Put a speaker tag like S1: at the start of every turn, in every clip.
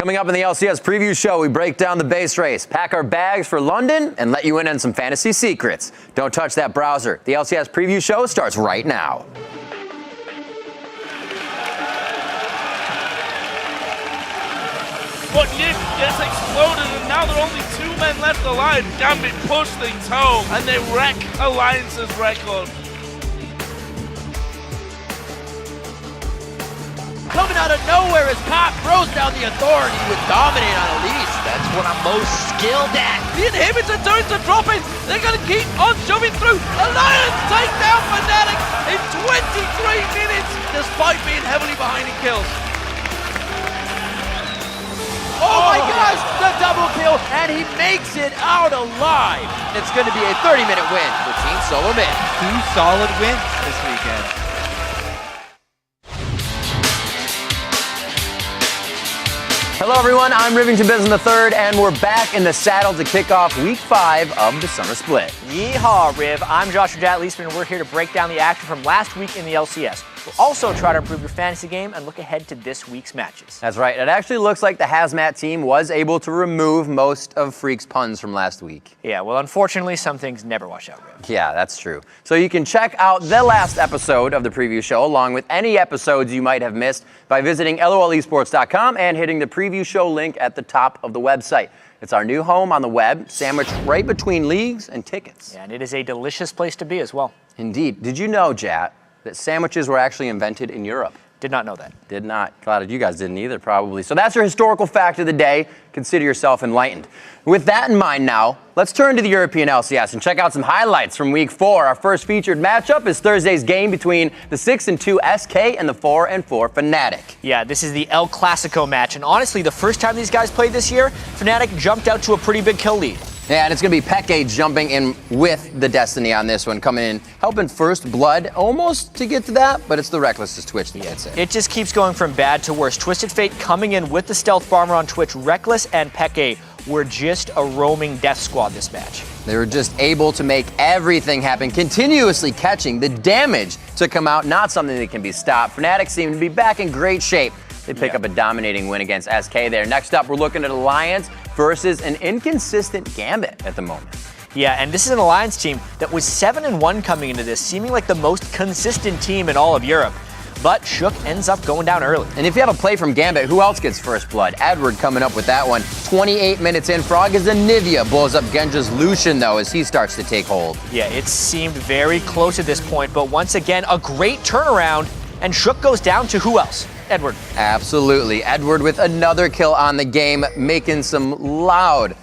S1: Coming up in the LCS preview show, we break down the base race, pack our bags for London, and let you in on some fantasy secrets. Don't touch that browser. The LCS preview show starts right now.
S2: But Nick gets exploded, and now there are only 2 men left alive. Gambit push things home, and they wreck Alliance's record.
S3: Coming out of nowhere as Pop throws down the authority with Dominate on Elise. That's what I'm most skilled at.
S2: The inhibitor turns to dropping. They're going to keep on shoving through. Alliance take down Fnatic in 23 minutes, despite being heavily behind in kills.
S3: Oh my gosh, the double kill, and he makes it out alive. It's going to be a 30-minute win for Team Solo Mid.
S4: 2 solid wins this weekend.
S1: Hello everyone, I'm Rivington Benson III, and we're back in the saddle to kick off Week 5 of the Summer Split.
S5: Yeehaw, Riv. I'm Joshua Leisman, and we're here to break down the action from last week in the LCS. We'll also try to improve your fantasy game and look ahead to this week's matches.
S1: That's right, it actually looks like the Hazmat team was able to remove most of Freak's puns from last week.
S5: Yeah, well, unfortunately, some things never wash out, Riv.
S1: Yeah, that's true. So you can check out the last episode of the preview show, along with any episodes you might have missed, by visiting lolesports.com and hitting the preview show link at the top of the website. It's our new home on the web, sandwiched right between leagues and tickets.
S5: Yeah, and it is a delicious place to be as well.
S1: Indeed. Did you know, Jat, that sandwiches were actually invented in Europe?
S5: Did not know that.
S1: Did not. Glad you guys didn't either, probably. So that's your historical fact of the day. Consider yourself enlightened. With that in mind now, let's turn to the European LCS and check out some highlights from Week 4. Our first featured matchup is Thursday's game between the 6-2 SK and the 4-4 Fnatic.
S5: Yeah, this is the El Clasico match, and honestly, the first time these guys played this year, Fnatic jumped out to a pretty big kill lead.
S1: Yeah, and it's going to be Peke jumping in with the Destiny on this one, coming in, helping First Blood almost to get to that, but it's the Reckless's Twitch that gets it.
S5: It just keeps going from bad to worse. Twisted Fate coming in with the Stealth Bomber on Twitch. Reckless and Peke were just a roaming death squad this match.
S1: They were just able to make everything happen, continuously catching the damage to come out, not something that can be stopped. Fnatic seem to be back in great shape. They pick up a dominating win against SK there. Next up, we're looking at Alliance versus an inconsistent Gambit at the moment.
S5: Yeah, and this is an Alliance team that was 7-1 coming into this, seeming like the most consistent team in all of Europe. But Shook ends up going down early.
S1: And if you have a play from Gambit, who else gets First Blood? Edward coming up with that one. 28 minutes in, Frog is Anivia blows up Genja's Lucian, though, as he starts to take hold.
S5: Yeah, it seemed very close at this point, but once again, a great turnaround, and Shook goes down to who else? Edward.
S1: Absolutely. Edward with another kill on the game, making some loud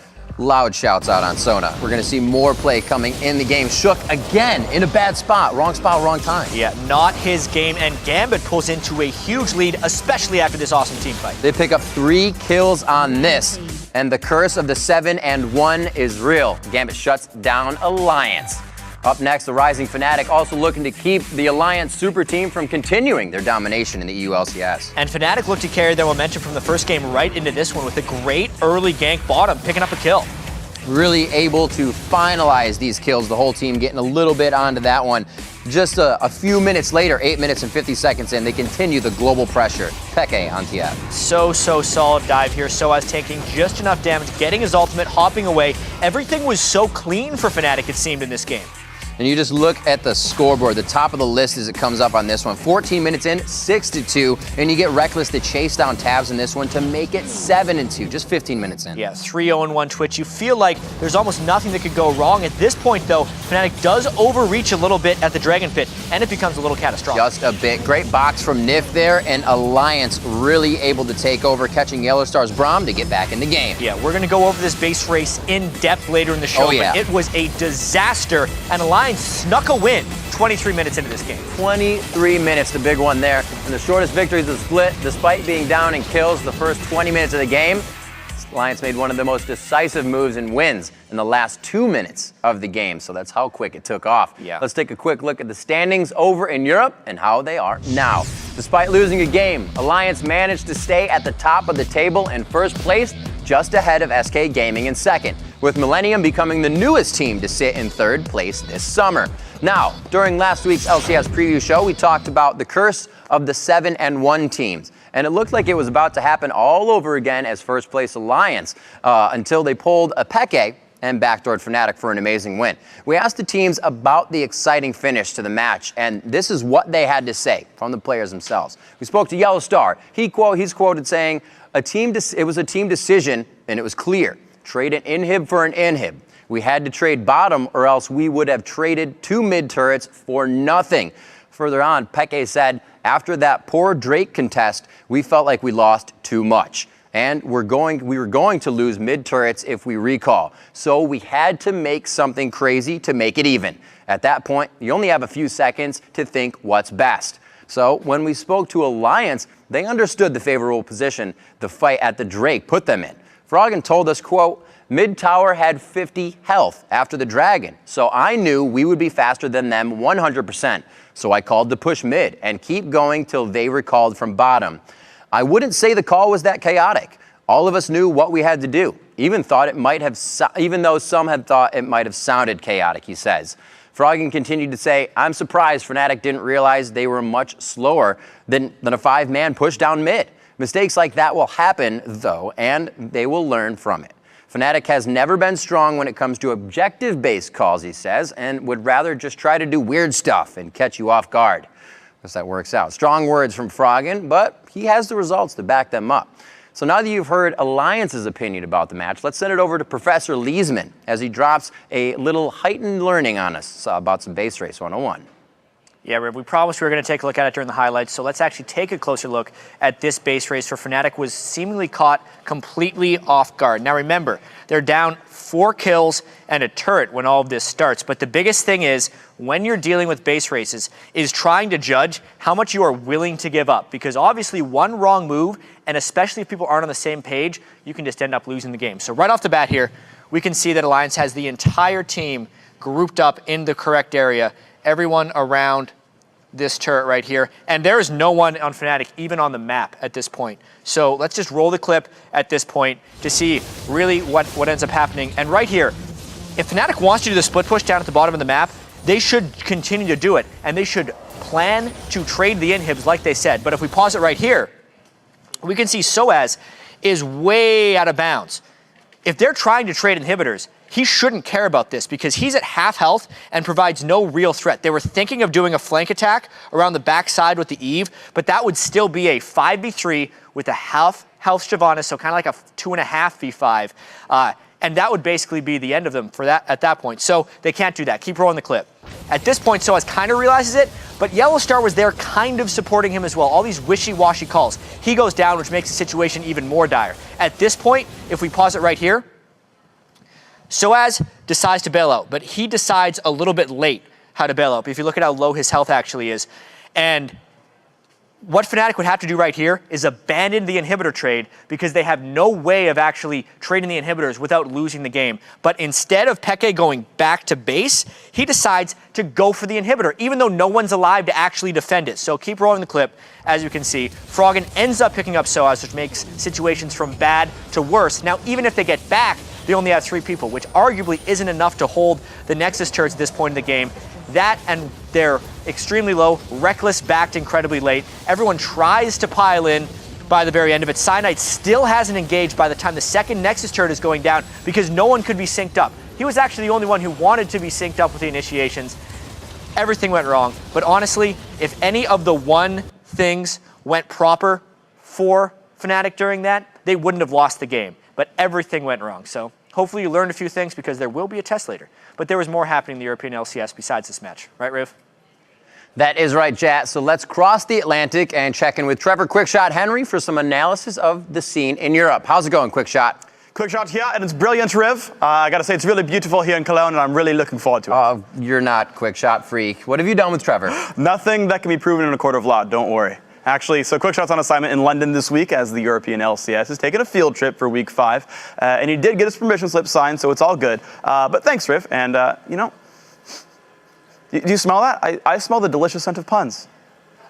S1: shouts out on Sona. We're going to see more play coming in the game. Shook again in a bad spot, wrong time.
S5: Yeah, not his game, and Gambit pulls into a huge lead, especially after this awesome team fight.
S1: They pick up 3 kills on this, and the curse of the 7-1 is real. Gambit shuts down Alliance. Up next, the rising Fnatic also looking to keep the Alliance super team from continuing their domination in the EU LCS.
S5: And Fnatic look to carry their momentum from the first game right into this one with a great early gank bottom, picking up a kill.
S1: Really able to finalize these kills, the whole team getting a little bit onto that one. Just a few minutes later, 8 minutes and 50 seconds in, they continue the global pressure. Peke on TF.
S5: So solid dive here. Soaz taking just enough damage, getting his ultimate, hopping away. Everything was so clean for Fnatic, it seemed, in this game.
S1: And you just look at the scoreboard, the top of the list as it comes up on this one. 14 minutes in, 6-2, and you get Reckless to chase down Tabs in this one to make it 7-2, just 15 minutes in.
S5: Yeah, 3-0-1 Twitch. You feel like there's almost nothing that could go wrong. At this point, though, Fnatic does overreach a little bit at the Dragon Pit, and it becomes a little catastrophic.
S1: Just a bit. Great box from Nif there, and Alliance really able to take over, catching Yellowstar's Braum to get back in the game.
S5: Yeah, we're going to go over this base race in depth later in the show, but it was a disaster, and Alliance snuck a win 23 minutes into this game.
S1: 23 minutes, the big one there. And the shortest victory of the split, despite being down in kills the first 20 minutes of the game. Alliance made one of the most decisive moves and wins in the last 2 minutes of the game. So that's how quick it took off.
S5: Yeah.
S1: Let's take a quick look at the standings over in Europe and how they are now. Despite losing a game, Alliance managed to stay at the top of the table in first place, just ahead of SK Gaming in second, with Millennium becoming the newest team to sit in third place this summer. Now, during last week's LCS preview show, we talked about the curse of the 7-1 teams. and it looked like it was about to happen all over again as first place Alliance until they pulled a Peke and backdoored Fnatic for an amazing win. We asked the teams about the exciting finish to the match, and this is what they had to say from the players themselves. We spoke to Yellow Star. He's quoted saying, it was a team decision, and it was clear. Trade an inhib for an inhib. We had to trade bottom, or else we would have traded 2 mid turrets for nothing. Further on, Peke said, after that poor Drake contest, we felt like we lost too much. And we were going to lose mid turrets if we recall. So we had to make something crazy to make it even. At that point, you only have a few seconds to think what's best. So when we spoke to Alliance, they understood the favorable position the fight at the Drake put them in. Froggen told us, quote, mid tower had 50 health after the Dragon, so I knew we would be faster than them 100%. So I called to push mid and keep going till they recalled from bottom. I wouldn't say the call was that chaotic. All of us knew what we had to do, even though some had thought it might have sounded chaotic, he says. Froggen continued to say, I'm surprised Fnatic didn't realize they were much slower than a 5-man push down mid. Mistakes like that will happen, though, and they will learn from it. Fnatic has never been strong when it comes to objective-based calls, he says, and would rather just try to do weird stuff and catch you off guard. Guess that works out. Strong words from Froggen, but he has the results to back them up. So now that you've heard Alliance's opinion about the match, let's send it over to Professor Leesman as he drops a little heightened learning on us about some base race 101.
S5: Yeah, Riv, we promised we were going to take a look at it during the highlights, so let's actually take a closer look at this base race where Fnatic was seemingly caught completely off guard. Now remember, they're down 4 kills and a turret when all of this starts, but the biggest thing is, when you're dealing with base races, is trying to judge how much you are willing to give up, because obviously one wrong move, and especially if people aren't on the same page, you can just end up losing the game. So right off the bat here, we can see that Alliance has the entire team grouped up in the correct area, everyone around this turret right here. And there is no one on Fnatic even on the map at this point. So let's just roll the clip at this point to see really what ends up happening. And right here, if Fnatic wants to do the split push down at the bottom of the map, they should continue to do it. And they should plan to trade the inhibs like they said. But if we pause it right here, we can see Soaz is way out of bounds. If they're trying to trade inhibitors, he shouldn't care about this because he's at half health and provides no real threat. They were thinking of doing a flank attack around the backside with the Eve, but that would still be a 5v3 with a half health Shyvana, so kind of like a 2.5 v5. And that would basically be the end of them for that at that point. So they can't do that. Keep rolling the clip. At this point, Soaz kind of realizes it, but Yellow Star was there kind of supporting him as well. All these wishy-washy calls. He goes down, which makes the situation even more dire. At this point, if we pause it right here, Soaz decides to bail out, but he decides a little bit late how to bail out. If you look at how low his health actually is. And what Fnatic would have to do right here is abandon the inhibitor trade because they have no way of actually trading the inhibitors without losing the game. But instead of Peke going back to base, he decides to go for the inhibitor, even though no one's alive to actually defend it. So keep rolling the clip. As you can see, Froggen ends up picking up Soaz, which makes situations from bad to worse. Now, even if they get back, they only have 3 people, which arguably isn't enough to hold the Nexus turrets at this point in the game. That and they're extremely low, Reckless backed incredibly late. Everyone tries to pile in by the very end of it. Cyanide still hasn't engaged by the time the second Nexus turret is going down because no one could be synced up. He was actually the only one who wanted to be synced up with the initiations. Everything went wrong. But honestly, if any of the one things went proper for Fnatic during that, they wouldn't have lost the game. But everything went wrong. So hopefully you learned a few things because there will be a test later. But there was more happening in the European LCS besides this match. Right, Riv?
S1: That is right, Jat. So let's cross the Atlantic and check in with Trevor Quickshot Henry for some analysis of the scene in Europe. How's it going, Quickshot?
S6: Quickshot here, and it's brilliant, Riv. I gotta say, it's really beautiful here in Cologne, and I'm really looking forward to it.
S1: You're not Quickshot freak. What have you done with Trevor?
S6: Nothing that can be proven in a court of law, don't worry. Actually, so Quickshot's on assignment in London this week as the European LCS is taking a field trip for week 5. And he did get his permission slip signed, so it's all good. But thanks, Riv. And, you know, do you smell that? I smell the delicious scent of puns.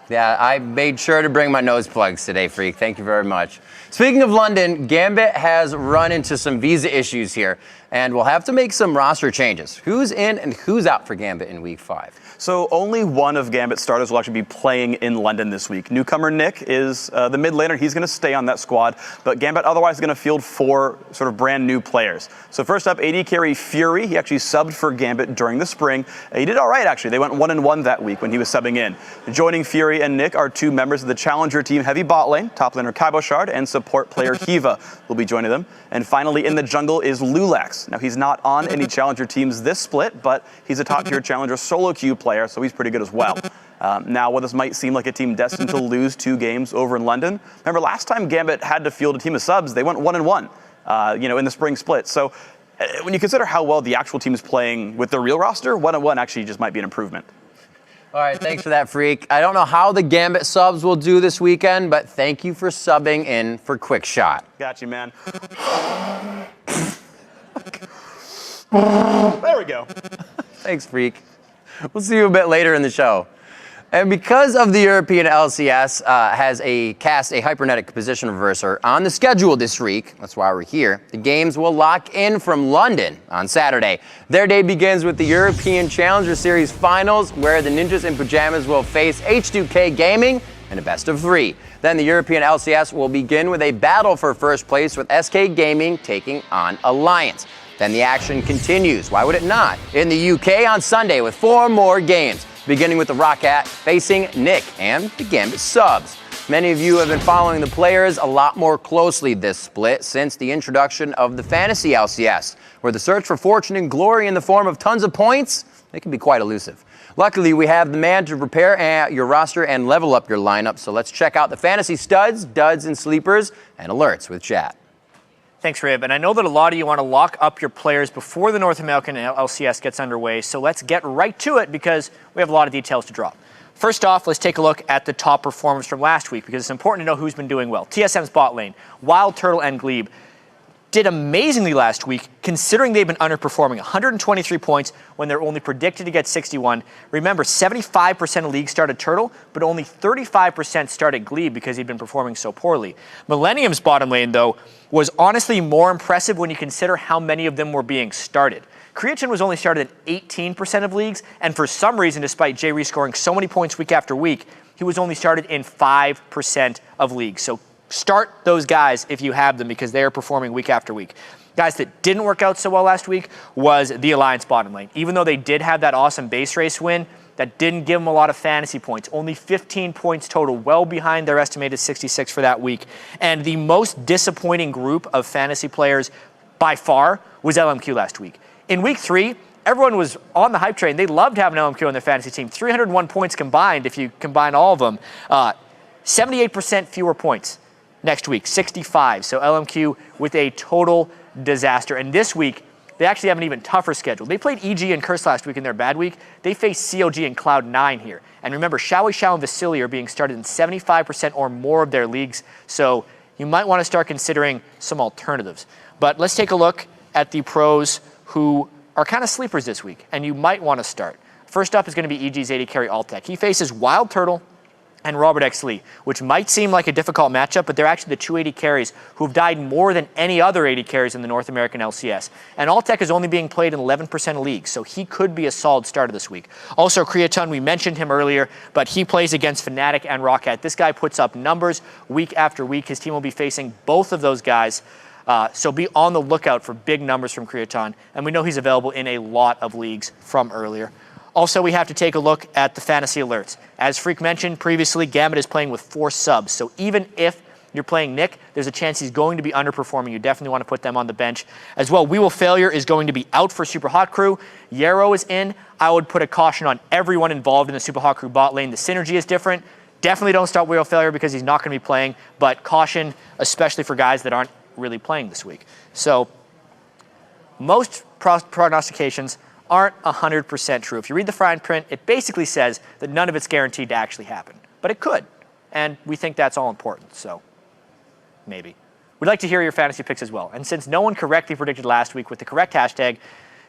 S1: Yeah, I made sure to bring my nose plugs today, Freak. Thank you very much. Speaking of London, Gambit has run into some visa issues here, and we'll have to make some roster changes. Who's in and who's out for Gambit in Week 5?
S6: So only one of Gambit's starters will actually be playing in London this week. Newcomer Nick is the mid laner. He's going to stay on that squad, but Gambit otherwise is going to field 4 sort of brand new players. So first up, AD carry Fury. He actually subbed for Gambit during the spring. He did all right, actually. They went 1-1 that week when he was subbing in. Joining Fury and Nick are 2 members of the Challenger team Heavy Bot Lane, top laner Kaiboshard, and support player Kiva will be joining them. And finally, in the jungle is Lulax. Now, he's not on any Challenger teams this split, but he's a top-tier Challenger solo queue player, so he's pretty good as well. Now, while this might seem like a team destined to lose 2 games over in London, remember last time Gambit had to field a team of subs, they went 1-1, in the spring split. So when you consider how well the actual team is playing with their real roster, 1-1 actually just might be an improvement.
S1: All right, thanks for that, Freak. I don't know how the Gambit subs will do this weekend, but thank you for subbing in for Quick Shot.
S6: Got you, man. There we go.
S1: Thanks, Freak. We'll see you a bit later in the show. And because of the European LCS has cast a hypernetic position reverser on the schedule this week, that's why we're here, the games will lock in from London on Saturday. Their day begins with the European Challenger Series Finals, where the Ninjas in Pajamas will face H2K Gaming in a best of 3. Then the European LCS will begin with a battle for first place with SK Gaming taking on Alliance. Then the action continues, why would it not, in the UK on Sunday with 4 more games, beginning with the Roccat facing Nick and the Gambit subs. Many of you have been following the players a lot more closely this split since the introduction of the Fantasy LCS, where the search for fortune and glory in the form of tons of points, it can be quite elusive. Luckily, we have the man to prepare your roster and level up your lineup, so let's check out the Fantasy studs, duds, and sleepers, and alerts with chat.
S5: Thanks, Rib. And I know that a lot of you want to lock up your players before the North American LCS gets underway, so let's get right to it because we have a lot of details to drop. First off, let's take a look at the top performers from last week because it's important to know who's been doing well. TSM's bot lane, Wild Turtle and Glebe did amazingly last week considering they've been underperforming. 123 points when they're only predicted to get 61. Remember, 75% of league started Turtle, but only 35% started Glebe because he'd been performing so poorly. Millennium's bottom lane, though, was honestly more impressive when you consider how many of them were being started. Creatine was only started in 18% of leagues, and for some reason, despite Jay scoring so many points week after week, he was only started in 5% of leagues. So start those guys if you have them because they are performing week after week. Guys that didn't work out so well last week was the Alliance bottom lane. Even though they did have that awesome base race win, that didn't give them a lot of fantasy points. Only 15 points total, well behind their estimated 66 for that week. And the most disappointing group of fantasy players by far was LMQ last week. In week 3, everyone was on the hype train. They loved having LMQ on their fantasy team. 301 points combined if you combine all of them. 78% fewer points next week, 65. So LMQ with a total disaster. And this week, they actually have an even tougher schedule. They played EG and Curse last week in their bad week. They face COG and Cloud9 here. And remember, Xiao and Vasily are being started in 75% or more of their leagues. So you might want to start considering some alternatives. But let's take a look at the pros who are kind of sleepers this week, and you might want to start. First up is going to be EG's AD carry Altec. He faces Wild Turtle and Robert X. Lee, which might seem like a difficult matchup, but they're actually the 2 AD carries who've died more than any other AD carries in the North American LCS. And Altec is only being played in 11% of leagues, so he could be a solid starter this week. Also, Creatine, we mentioned him earlier, but he plays against Fnatic and Roccat. This guy puts up numbers week after week. His team will be facing both of those guys. So be on the lookout for big numbers from Creatine. And we know he's available in a lot of leagues from earlier. Also, we have to take a look at the fantasy alerts. As Freak mentioned previously, Gambit is playing with 4 subs. So even if you're playing Nick, there's a chance he's going to be underperforming. You definitely want to put them on the bench. As well, We Will Failure is going to be out for Super Hot Crew. Yarrow is in. I would put a caution on everyone involved in the Super Hot Crew bot lane. The synergy is different. Definitely don't start We Will Failure because he's not going to be playing. But caution, especially for guys that aren't really playing this week. So most prognostications aren't 100% true. If you read the fine print, it basically says that none of it's guaranteed to actually happen. But it could. And we think that's all important. So maybe. We'd like to hear your fantasy picks as well. And since no one correctly predicted last week with the correct hashtag,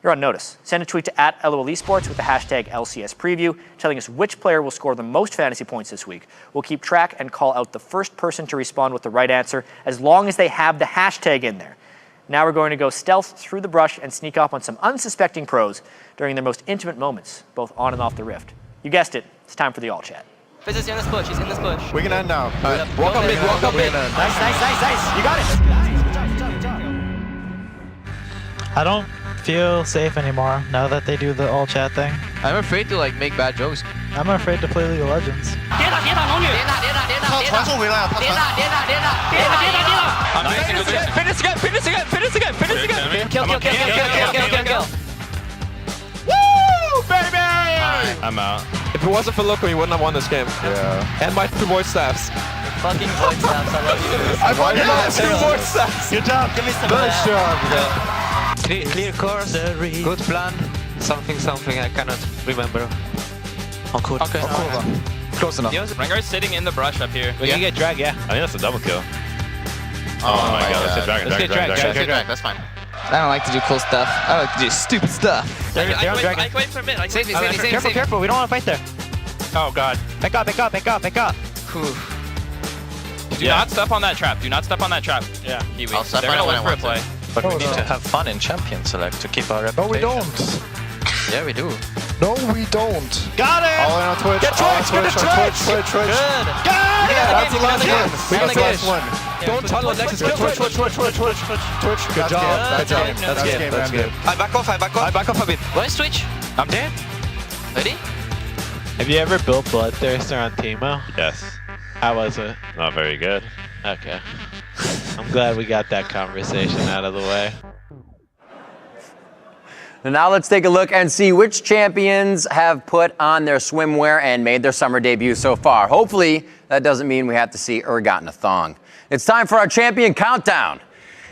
S5: you're on notice. Send a tweet to @LOL eSports with the hashtag LCS Preview, telling us which player will score the most fantasy points this week. We'll keep track and call out the first person to respond with the right answer, as long as they have the hashtag in there. Now we're going to go stealth through the brush and sneak up on some unsuspecting pros during their most intimate moments, both on and off the Rift. You guessed it, it's time for the all chat.
S7: Fizz is in this bush, he's in this bush.
S8: We can end now.
S7: Walk up mid, walk up mid.
S5: Nice. You got it.
S9: I don't feel safe anymore now that they do the all chat thing.
S3: I'm afraid to like make bad jokes.
S9: I'm afraid to play League of Legends.
S7: Kill.
S8: Woo, baby!
S10: I'm out.
S11: If it wasn't for Loco, he wouldn't have won this game.
S8: Yeah.
S11: And my 2 voice staffs.
S7: Fucking voice staffs, I love you.
S8: I won
S11: Yeah, 2 voice staffs.
S9: Good job.
S7: Give me some
S8: Nice job.
S10: Clear course, good plan, something I cannot remember.
S11: Okay.
S8: Close enough.
S10: Rengar's sitting in the brush up here.
S9: We can get dragged, yeah.
S10: I think that's a double kill. Oh my god, let's get dragon.
S3: That's fine.
S7: I don't like to do cool stuff. I like to do stupid stuff.
S9: They're on dragon.
S10: I wait for a minute.
S7: Save me.
S9: Careful, we don't want to fight there.
S10: Oh god.
S9: Back up.
S10: Do not step on that trap. Yeah. Kiwi.
S3: I'll step
S10: They're
S3: on it
S10: gonna
S3: when I
S10: wait for a
S3: want
S10: play.
S12: But we need to have fun in Champion Select to keep our
S8: No,
S12: reputation.
S8: we don't.
S12: Yeah, we do.
S8: No, we don't.
S9: Got it!
S8: All in on Twitch.
S9: Get
S8: all on
S9: Twitch,
S8: Twitch,
S9: get
S8: on Twitch.
S9: Good.
S8: Yeah, that's the last one. We got the last one.
S11: Don't tunnel Nexus. Kill
S8: Twitch. Good job. That's game.
S9: That's good.
S10: I back off a bit.
S7: One switch.
S10: I'm dead.
S7: Ready?
S9: Have you ever built Bloodthirster on Teemo?
S10: Yes.
S9: How was it?
S10: Not very good.
S9: Okay. I'm glad we got that conversation out of the way.
S1: And now let's take a look and see which champions have put on their swimwear and made their summer debut so far. Hopefully, that doesn't mean we have to see Urgot in a thong. It's time for our champion countdown.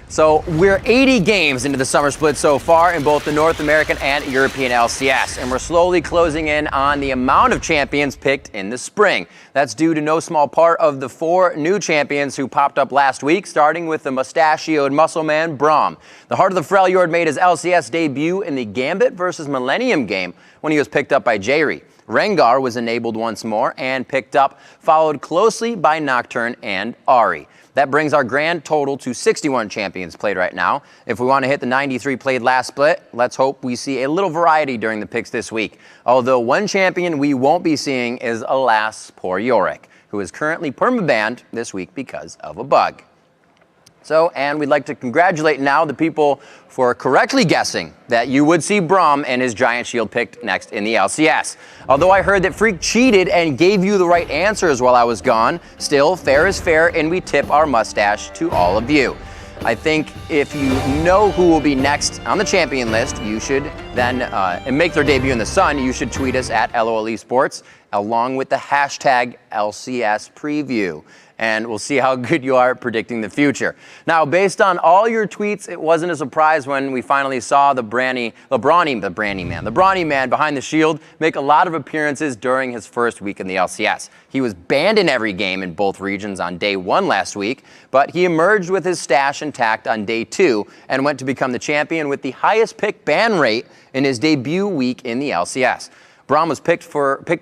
S1: So we're 80 games into the summer split so far in both the North American and European LCS, and we're slowly closing in on the amount of champions picked in the spring. That's due to no small part of the 4 new champions who popped up last week, starting with the mustachioed muscle man, Braum. The Heart of the Freljord made his LCS debut in the Gambit versus Millennium game when he was picked up by Jayri. Rengar was enabled once more and picked up, followed closely by Nocturne and Ahri. That brings our grand total to 61 champions played right now. If we want to hit the 93 played last split, let's hope we see a little variety during the picks this week. Although one champion we won't be seeing is, alas, poor Yorick, who is currently permabanned this week because of a bug. So, and we'd like to congratulate now the people for correctly guessing that you would see Braum and his Giant Shield picked next in the LCS. Although I heard that Freak cheated and gave you the right answers while I was gone, still, fair is fair, and we tip our mustache to all of you. I think if you know who will be next on the champion list, you should then, and make their debut in the sun, you should tweet us at LOL eSports along with the hashtag LCS Preview. And we'll see how good you are at predicting the future. Now, based on all your tweets, it wasn't a surprise when we finally saw the brawny man behind the shield make a lot of appearances during his first week in the LCS. He was banned in every game in both regions on day 1 last week, but he emerged with his stash intact on day 2 and went to become the champion with the highest pick ban rate in his debut week in the LCS. Braum was picked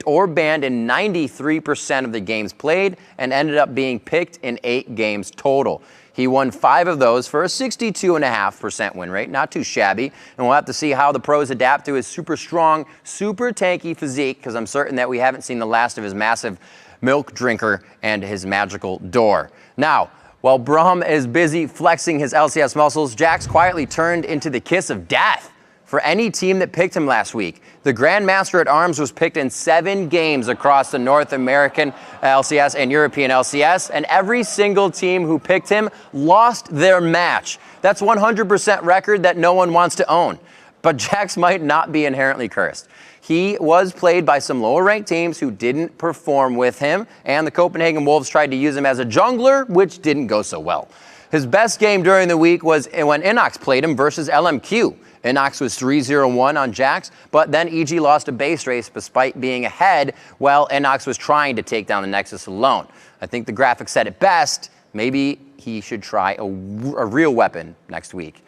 S1: or banned in 93% of the games played and ended up being picked in 8 games total. He won 5 of those for a 62.5% win rate, not too shabby, and we'll have to see how the pros adapt to his super strong, super tanky physique, because I'm certain that we haven't seen the last of his massive milk drinker and his magical door. Now, while Braum is busy flexing his LCS muscles, Jax quietly turned into the kiss of death for any team that picked him last week. The Grandmaster at Arms was picked in 7 games across the North American LCS and European LCS, and every single team who picked him lost their match. That's 100% record that no one wants to own. But Jax might not be inherently cursed. He was played by some lower ranked teams who didn't perform with him, and the Copenhagen Wolves tried to use him as a jungler, which didn't go so well. His best game during the week was when Inox played him versus LMQ. Inox was 3-0-1 on Jax, but then EG lost a base race despite being ahead while Inox was trying to take down the Nexus alone. I think the graphic said it best. Maybe he should try a real weapon next week.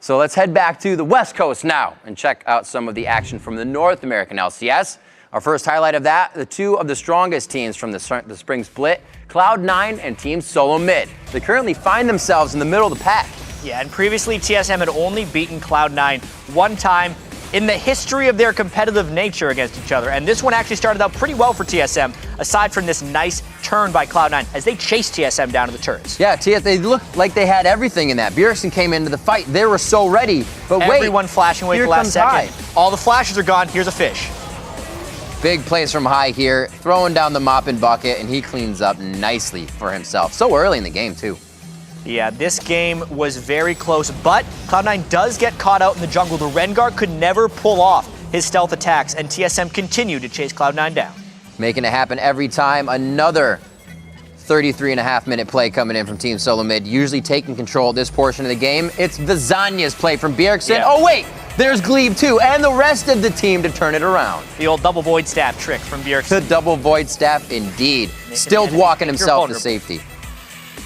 S1: So let's head back to the West Coast now and check out some of the action from the North American LCS. Our first highlight of that, the two of the strongest teams from the spring split, Cloud9 and Team Solo Mid. They currently find themselves in the middle of the pack.
S5: Yeah, and previously TSM had only beaten Cloud9 one time in the history of their competitive nature against each other. And this one actually started out pretty well for TSM, aside from this nice turn by Cloud9 as they chased TSM down to the turrets.
S1: Yeah, they looked like they had everything in that. Bjergsen came into the fight. They were so ready. But wait,
S5: everyone flashing away at the last second. All the flashes are gone. Here's a fish.
S1: Big plays from High here, throwing down the mop and bucket, and he cleans up nicely for himself. So early in the game, too.
S5: Yeah, this game was very close, but Cloud9 does get caught out in the jungle. The Rengar could never pull off his stealth attacks, and TSM continued to chase Cloud9 down.
S1: Making it happen every time. Another 33.5-minute play coming in from Team Solo Mid, usually taking control of this portion of the game. It's Vizanya's play from Bjergsen.
S5: Yeah.
S1: Oh, wait! There's Glebe, too, and the rest of the team to turn it around.
S5: The old double void staff trick from Bjergsen.
S1: The double void staff, indeed. Still walking himself to safety.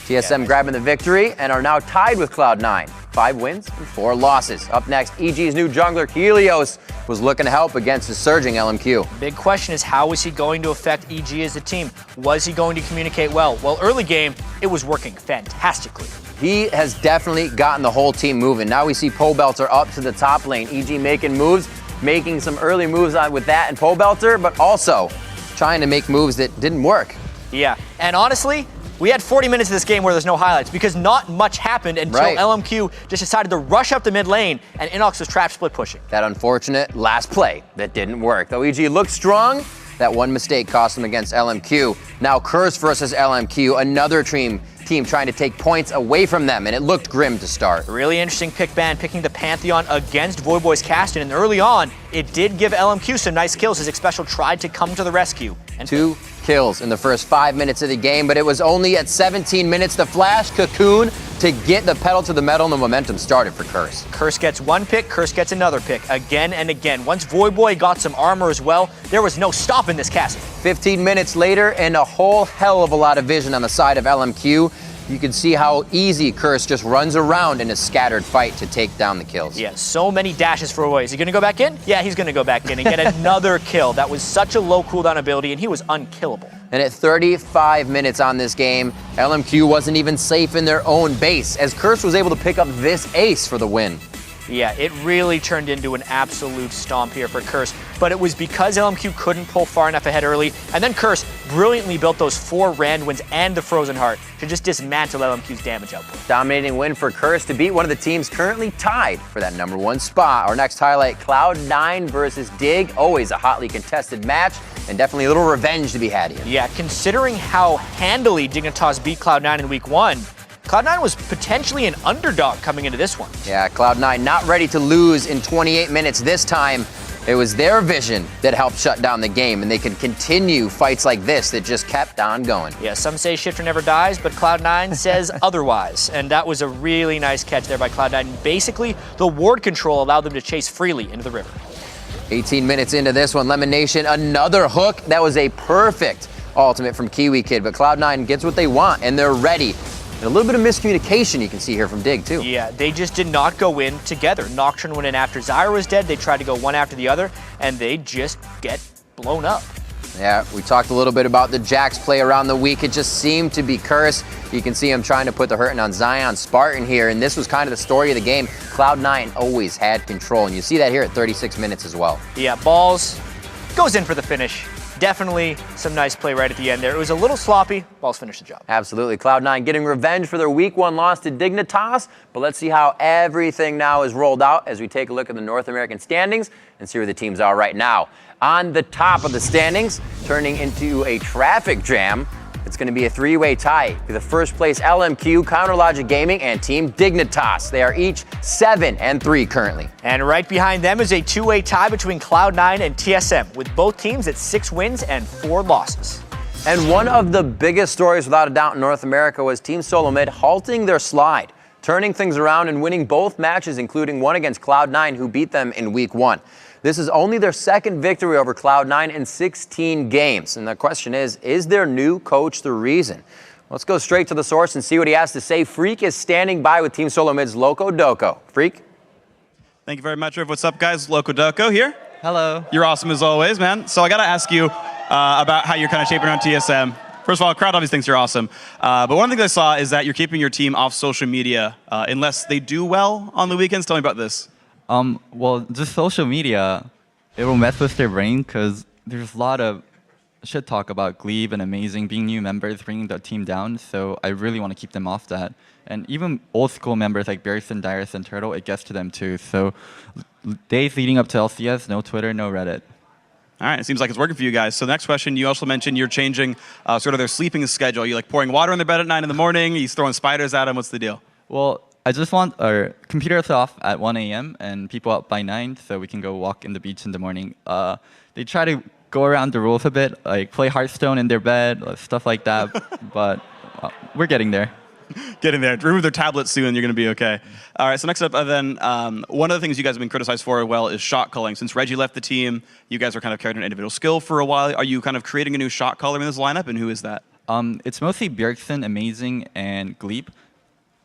S1: TSM grabbing the victory and are now tied with Cloud9. 5 wins and 4 losses. Up next, EG's new jungler, Helios, was looking to help against the surging LMQ.
S5: Big question is, how is he going to affect EG as a team? Was he going to communicate well? Well, early game, it was working fantastically.
S1: He has definitely gotten the whole team moving. Now we see Pobelter up to the top lane. EG making moves, making some early moves with that and Pobelter, but also trying to make moves that didn't work.
S5: Yeah, and honestly, we had 40 minutes of this game where there's no highlights because not much happened until LMQ just decided to rush up the mid lane and Inox was trapped split pushing.
S1: That unfortunate last play that didn't work. Though EG looked strong, that one mistake cost them against LMQ. Now Curse versus LMQ, another team trying to take points away from them, and it looked grim to start.
S5: Really interesting pick ban, picking the Pantheon against Voyboy's Caston, and early on, it did give LMQ some nice kills as Xpecial tried to come to the rescue. And
S1: 2 kills in the first 5 minutes of the game, but it was only at 17 minutes the flash cocoon to get the pedal to the metal, and the momentum started for Curse.
S5: Curse gets one pick, Curse gets another pick, again and again. Once Voyboy got some armor as well, there was no stopping this castle.
S1: 15 minutes later, and a whole hell of a lot of vision on the side of LMQ. You can see how easy Curse just runs around in a scattered fight to take down the kills.
S5: Yeah, so many dashes for Voyboy. Is he going to go back in? Yeah, he's going to go back in and get another kill. That was such a low cooldown ability, and he was unkillable.
S1: And at 35 minutes on this game, LMQ wasn't even safe in their own base, as Curse was able to pick up this ace for the win.
S5: Yeah, it really turned into an absolute stomp here for Curse, but it was because LMQ couldn't pull far enough ahead early, and then Curse brilliantly built those 4 Randwinds and the Frozen Heart to just dismantle LMQ's damage output.
S1: Dominating win for Curse to beat one of the teams currently tied for that #1 spot. Our next highlight, Cloud9 versus Dig. Always a hotly contested match, and definitely a little revenge to be had here.
S5: Yeah, considering how handily Dignitas beat Cloud9 in Week 1, Cloud9 was potentially an underdog coming into this one.
S1: Yeah, Cloud9 not ready to lose in 28 minutes this time. It was their vision that helped shut down the game, and they could continue fights like this that just kept on going.
S5: Yeah, some say Shifter never dies, but Cloud9 says otherwise. And that was a really nice catch there by Cloud9. Basically, the ward control allowed them to chase freely into the river.
S1: 18 minutes into this one, Lemon Nation, another hook. That was a perfect ultimate from Kiwi Kid, but Cloud9 gets what they want, and they're ready. And a little bit of miscommunication you can see here from Dig, too.
S5: Yeah, they just did not go in together. Nocturne went in after Zyra was dead. They tried to go one after the other, and they just get blown up.
S1: Yeah, we talked a little bit about the Jax play around the week. It just seemed to be Curse. You can see him trying to put the hurting on Zion Spartan here, and this was kind of the story of the game. Cloud9 always had control, and you see that here at 36 minutes as well.
S5: Yeah, Balls goes in for the finish. Definitely some nice play right at the end there. It was a little sloppy. Balls finished the job.
S1: Absolutely. Cloud9 getting revenge for their Week 1 loss to Dignitas, but let's see how everything now is rolled out as we take a look at the North American standings and see where the teams are right now. On the top of the standings, turning into a traffic jam, it's going to be a 3-way tie with the first place LMQ, Counter Logic Gaming, and Team Dignitas. They are each 7-3 currently.
S5: And right behind them is a 2-way tie between Cloud9 and TSM, with both teams at 6 wins and 4 losses.
S1: And one of the biggest stories without a doubt in North America was Team Solo Mid halting their slide, turning things around and winning both matches, including one against Cloud9, who beat them in Week 1. This is only their second victory over Cloud9 in 16 games. And the question is their new coach the reason? Let's go straight to the source and see what he has to say. Freak is standing by with Team Solo Mid's Loco Doco. Freak?
S6: Thank you very much, Riv. What's up, guys? Loco here.
S4: Hello.
S6: You're awesome as always, man. So I got to ask you about how you're kind of shaping around TSM. First of all, crowd obviously thinks you're awesome. But one thing I saw is that you're keeping your team off social media unless they do well on the weekends. Tell me about this.
S13: Well, just social media, it will mess with their brain because there's a lot of shit talk about Glebe and Amazing being new members, bringing the team down. So I really want to keep them off that. And even old school members like Barrison, Dyrus, and Turtle, it gets to them too. So days leading up to LCS, no Twitter, no Reddit.
S6: All right, it seems like it's working for you guys. So the next question, you also mentioned you're changing sort of their sleeping schedule. You like pouring water in their bed at 9 in the morning, he's throwing spiders at them. What's the deal?
S13: Well, I just want our computers off at 1 a.m. and people up by 9 so we can go walk in the beach in the morning. They try to go around the rules a bit, like play Hearthstone in their bed, stuff like that, but we're getting there.
S6: Getting there. Remove their tablets soon, you're going to be okay. All right, so next up, then, one of the things you guys have been criticized for, well, is shot calling. Since Reggie left the team, you guys are kind of carrying an individual skill for a while. Are you kind of creating a new shot caller in this lineup, and who is that?
S13: It's mostly Bjergsen, Amazing, and Glebe.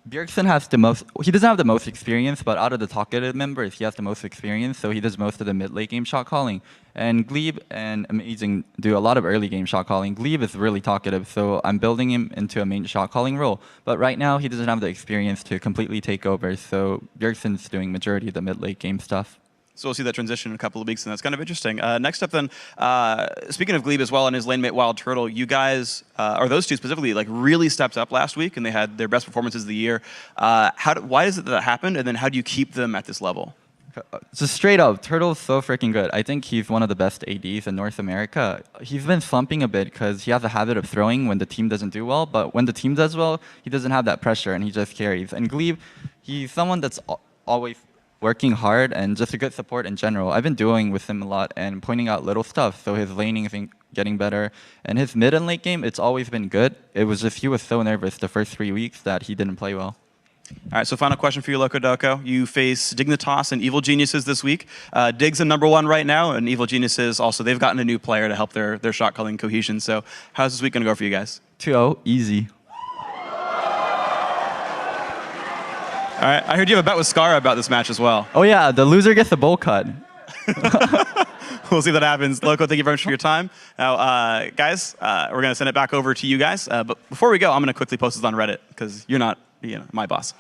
S13: Bjergsen has the most, he doesn't have the most experience, but out of the talkative members, he has the most experience, so he does most of the mid-late game shot calling. And Glebe and Amazing do a lot of early game shot calling. Glebe is really talkative, so I'm building him into a main shot calling role. But right now, he doesn't have the experience to completely take over, so Bjergsen's doing majority of the mid-late game stuff.
S6: So we'll see that transition in a couple of weeks, and that's kind of interesting. Next up, then, speaking of Glebe as well and his lane mate Wild Turtle, you guys, or those two specifically, like really stepped up last week, and they had their best performances of the year. Why is it that happened, and then how do you keep them at this level?
S13: Just straight up, Turtle's so freaking good. I think he's one of the best ADs in North America. He's been slumping a bit because he has a habit of throwing when the team doesn't do well, but when the team does well, he doesn't have that pressure, and he just carries. And Glebe, he's someone that's always working hard and just a good support in general. I've been doing with him a lot and pointing out little stuff, so his laning is getting better. And his mid and late game, it's always been good. It was just he was so nervous the first 3 weeks that he didn't play well.
S6: All right, so final question for you, Loco. You face Dignitas and Evil Geniuses this week. Dig's in #1 right now, and Evil Geniuses also, they've gotten a new player to help their shot calling cohesion. So how's this week going to go for you guys?
S13: 2-0, easy.
S6: All right, I heard you have a bet with Scar about this match as well.
S13: Oh yeah, the loser gets the bowl cut.
S6: We'll see if that happens. Loco, thank you very much for your time. Now, guys, we're going to send it back over to you guys. But before we go, I'm going to quickly post this on Reddit because you're not my boss.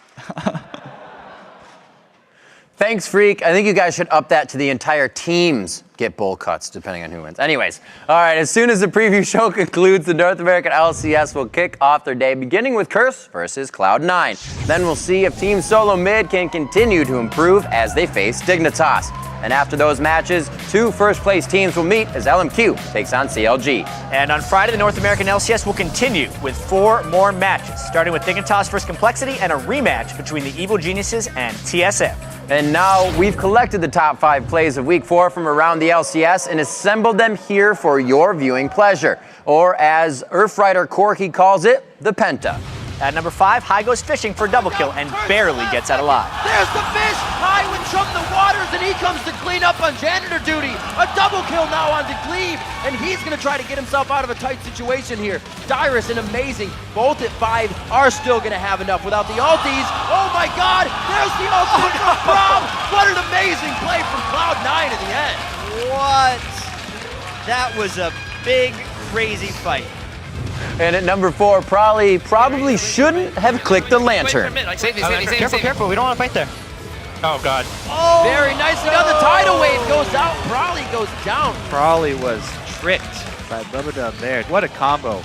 S1: Thanks, Freak. I think you guys should up that to the entire teams get bowl cuts, depending on who wins. Anyways, all right, as soon as the preview show concludes, the North American LCS will kick off their day, beginning with Curse versus Cloud9. Then we'll see if Team Solo Mid can continue to improve as they face Dignitas. And after those matches, 2 first-place teams will meet as LMQ takes on CLG.
S5: And on Friday, the North American LCS will continue with 4 more matches, starting with Dignitas vs Complexity and a rematch between the Evil Geniuses and TSM.
S1: And now we've collected the top 5 plays of Week 4 from around the LCS and assembled them here for your viewing pleasure. Or as Earthrider Corky calls it, the Penta.
S5: At number 5, High goes fishing for a double kill and barely gets out alive.
S3: There's the fish! High would jump the waters and he comes to clean up on janitor duty. A double kill now on the Glebe, and he's gonna try to get himself out of a tight situation here. Dyrus and Amazing, both at 5, are still gonna have enough without the ulties. Oh my God, there's the ultimate from Braum! What an amazing play from Cloud9 in the end.
S14: What? That was a big, crazy fight.
S1: And at number 4, probably shouldn't have clicked the lantern.
S7: Careful, we don't want to fight there.
S11: Oh, God.
S3: Oh, very nicely done. The tidal wave goes out. Probably goes down.
S14: Probably was tricked by Bubba there. What a combo.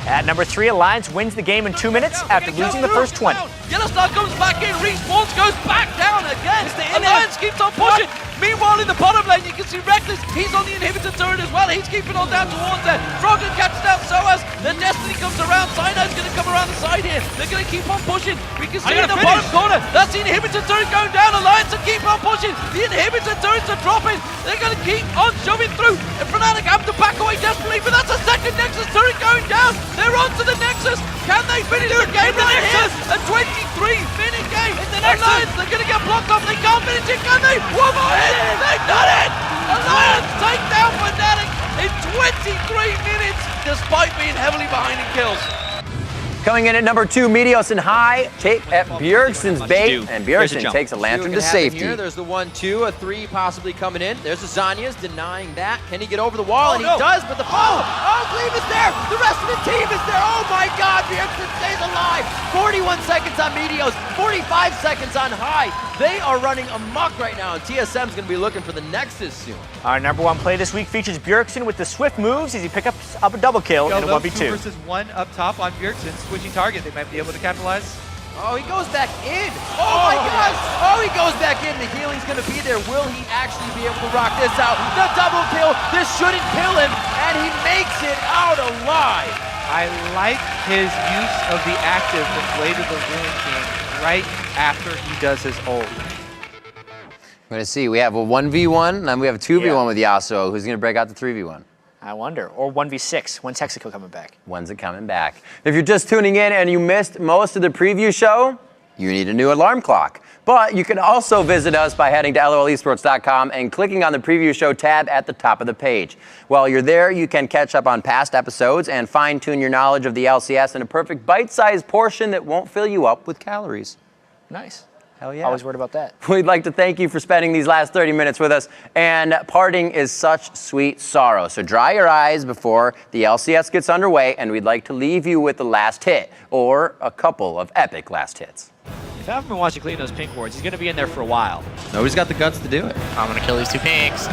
S5: At number 3, Alliance wins the game in 2 minutes after losing the first 20.
S2: Yellowstar comes back in, respawns, goes back down again. Alliance keeps on pushing. Meanwhile, in the bottom lane, you can see Reckless. He's on the inhibitor turret as well. He's keeping on down towards there. Froggen catches out Soas. The Destiny comes around. Cyno's going to come around the side here. They're going to keep on pushing. We can see in the bottom corner. That's the inhibitor turret going down. Alliance will keep on pushing. The inhibitor turrets are dropping. They're going to keep on shoving through. And Fnatic have to back away desperately, but that's a second Nexus turret going down. They're on to the Nexus. Can they finish the game right here? A 23-minute game. Alliance, they're going to get blocked off. They can't finish it, can they? One more hit. They've done it! Alliance take down Fnatic in 23 minutes, despite being heavily behind in kills.
S1: Coming in at number 2, Meteos and High take at Bjergsen's bait, and Bjergsen takes a lantern to safety.
S3: Here. There's the 1-2, a 3 possibly coming in. There's the Zanya's denying that. Can he get over the wall? And he does, but the follow. Oh, Gleam is there. The rest of the team is there. Oh my God, Bjergsen stays alive. 41 seconds on Meteos, 45 seconds on High. They are running amok right now, and TSM's going to be looking for the Nexus soon.
S5: Our number 1 play this week features Bjergsen with the swift moves as he picks up a double kill in a 1v2.
S4: 2 versus 1 up top on Bjergsen, switching target. They might be able to capitalize.
S3: Oh, he goes back in. Oh my gosh. Oh, he goes back in. The healing's going to be there. Will he actually be able to rock this out? The double kill. This shouldn't kill him, and he makes it out alive.
S4: I like his use of the active from Blade of the Ruin King right after he does his ult.
S1: We're going to see. We have a 1v1, and then we have a 2v1 with Yasuo. Who's going to break out the 3v1?
S5: I wonder. Or 1v6. When's Hexico coming back?
S1: When's it coming back? If you're just tuning in and you missed most of the preview show, you need a new alarm clock. But you can also visit us by heading to lolesports.com and clicking on the preview show tab at the top of the page. While you're there, you can catch up on past episodes and fine-tune your knowledge of the LCS in a perfect bite-sized portion that won't fill you up with calories.
S5: Nice.
S1: Hell yeah.
S5: Always worried about that.
S1: We'd like to thank you for spending these last 30 minutes with us. And parting is such sweet sorrow. So dry your eyes before the LCS gets underway, and we'd like to leave you with the last hit, or a couple of epic last hits.
S7: If you haven't been watching clean those pink wards, he's going to be in there for a while.
S13: Nobody's got the guts to do it.
S12: I'm gonna kill these 2 pinks.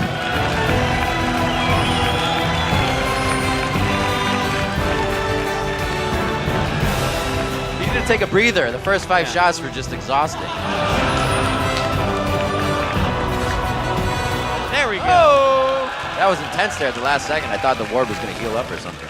S3: He needed to take a breather. The first 5 shots were just exhausting.
S7: There we go.
S3: Oh! That was intense there at the last second. I thought the ward was going to heal up or something.